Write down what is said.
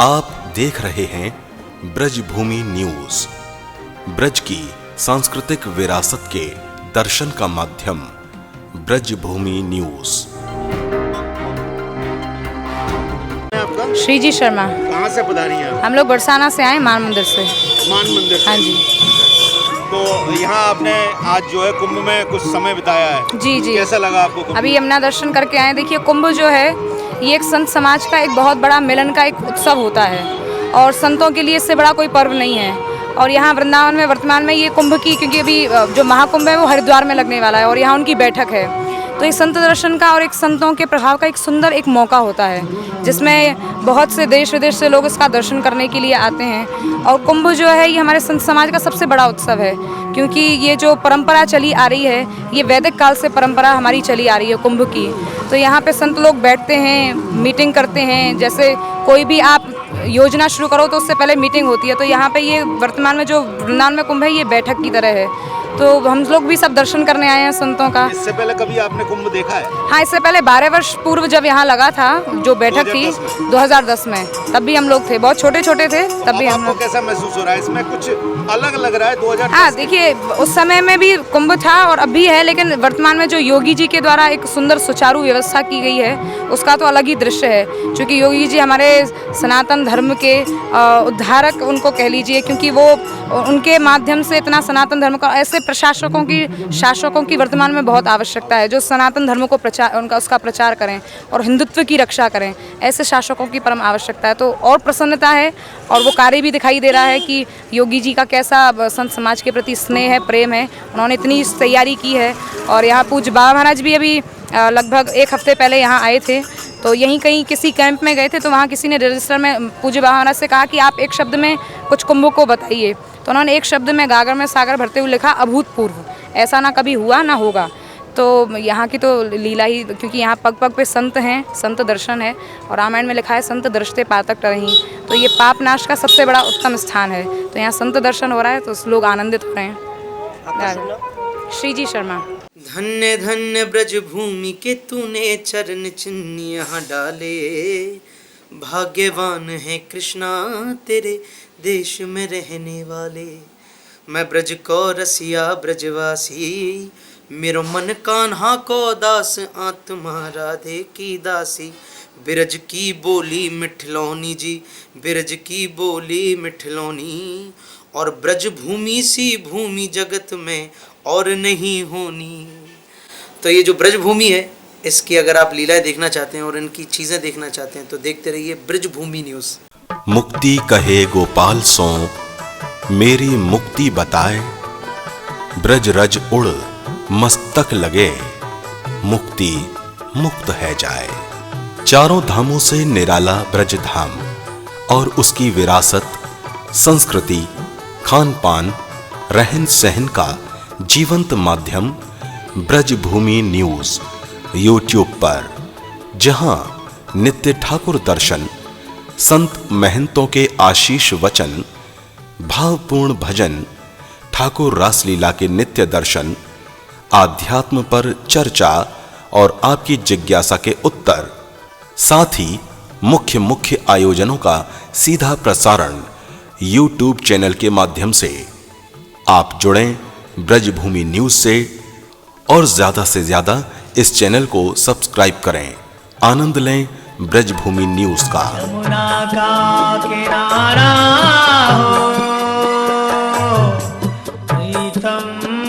आप देख रहे हैं ब्रजभूमि न्यूज, ब्रज की सांस्कृतिक विरासत के दर्शन का माध्यम ब्रजभूमि न्यूज। आपका श्रीजी शर्मा। कहाँ से पधारी हैं आप? हम लोग बरसाना से आए, मान मंदिर से। मान मंदिर से। हाँ जी। तो यहाँ आपने आज जो है कुंभ में कुछ समय बिताया है। जी जी। कैसा लगा आपको कुंभ? अभी यमुना दर्शन करके आए। देखिए, कुंभ जो है ये एक संत समाज का एक बहुत बड़ा मिलन का एक उत्सव होता है और संतों के लिए इससे बड़ा कोई पर्व नहीं है। और यहाँ वृंदावन में वर्तमान में ये कुंभ की, क्योंकि अभी जो महाकुंभ है वो हरिद्वार में लगने वाला है और यहाँ उनकी बैठक है, तो ये संत दर्शन का और एक संतों के प्रभाव का एक सुंदर एक मौका होता है जिसमें बहुत से देश विदेश से लोग इसका दर्शन करने के लिए आते हैं। और कुंभ जो है ये हमारे संत समाज का सबसे बड़ा उत्सव है, क्योंकि ये जो परंपरा चली आ रही है ये वैदिक काल से परंपरा हमारी चली आ रही है कुंभ की। तो यहाँ पे संत लोग बैठते हैं, मीटिंग करते हैं। जैसे कोई भी आप योजना शुरू करो तो उससे पहले मीटिंग होती है, तो यहाँ पे ये वर्तमान में जो वृंदावन में कुंभ है ये बैठक की तरह है। तो हम लोग भी सब दर्शन करने आए हैं संतों का। इससे पहले कभी आपने कुंभ देखा है? हाँ, इससे पहले 12 वर्ष पूर्व जब यहाँ लगा था जो बैठक थी 2010 में, तब भी हम लोग थे, बहुत छोटे छोटे थे तब भी हम लोग। कैसा महसूस हो रहा है? इसमें कुछ अलग लग रहा है 2010। हाँ, देखिए उस समय में भी कुंभ था और अब भी है, लेकिन वर्तमान में जो योगी जी के द्वारा एक सुंदर सुचारू व्यवस्था की गई है उसका तो अलग ही दृश्य है। क्योंकि योगी जी हमारे सनातन धर्म के उद्धारक उनको कह लीजिए, क्योंकि वो उनके माध्यम से इतना सनातन धर्म का, ऐसे प्रशासकों की शासकों की वर्तमान में बहुत आवश्यकता है जो सनातन धर्म को उसका प्रचार करें और हिंदुत्व की रक्षा करें। ऐसे शासकों की परम आवश्यकता है। तो और प्रसन्नता है और वो कार्य भी दिखाई दे रहा है कि योगी जी का कैसा संत समाज के प्रति स्नेह है, प्रेम है। उन्होंने इतनी तैयारी की है। और यहाँ पूज्य बाबा महाराज भी अभी लगभग 1 हफ्ते पहले यहाँ आए थे, तो यहीं कहीं किसी कैंप में गए थे, तो वहाँ किसी ने रजिस्टर में पूज्य बाबा महाराज से कहा कि आप एक शब्द में कुछ कुंभ को बताइए। तो उन्होंने एक शब्द में गागर में सागर भरते हुए लिखा, अभूतपूर्व। ऐसा ना कभी हुआ ना होगा। तो यहाँ की तो लीला ही, क्योंकि यहाँ पग पग पे संत हैं, संत दर्शन है। और रामायण में लिखा है संत दर्शते पातक टरहीं, तो ये पाप नाश का सबसे बड़ा उत्तम स्थान है। तो यहाँ संत दर्शन हो रहा है तो लोग आनंदित हो रहे हैं। श्रीजी शर्मा। धन्य धन्य ब्रजभूमि के तूने चरण चिन्ह यहाँ डाले, भाग्यवान है कृष्णा तेरे देश में रहने वाले। मैं ब्रज को रसिया ब्रजवासी, मेरो मन कान्हा को दास, आत्मा राधे की दासी। बिरज की बोली मिठलौनी जी, बिरज की बोली मिठलौनी, और ब्रजभूमि सी भूमि जगत में और नहीं होनी। तो ये जो ब्रजभूमि है इसकी अगर आप लीलाएं देखना चाहते हैं और इनकी चीज़ें देखना चाहते हैं तो देखते रहिए ब्रजभूमि न्यूज़। मुक्ति कहे गोपाल सो मेरी मुक्ति बताए, ब्रज रज उड़ मस्तक लगे, मुक्ति मुक्त है जाए। चारों धामों से निराला ब्रज धाम और उसकी विरासत, संस्कृति, खान पान, रहन सहन का जीवंत माध्यम ब्रजभूमि न्यूज यूट्यूब पर, जहां नित्य ठाकुर दर्शन, संत महंतों के आशीष वचन, भावपूर्ण भजन, ठाकुर रासलीला के नित्य दर्शन, आध्यात्म पर चर्चा और आपकी जिज्ञासा के उत्तर, साथ ही मुख्य आयोजनों का सीधा प्रसारण यूट्यूब चैनल के माध्यम से। आप जुड़ें ब्रजभूमि न्यूज से और ज्यादा से ज्यादा इस चैनल को सब्सक्राइब करें। आनंद लें ब्रजभूमि न्यूज का। यमुना का किनारा हो, प्रीतम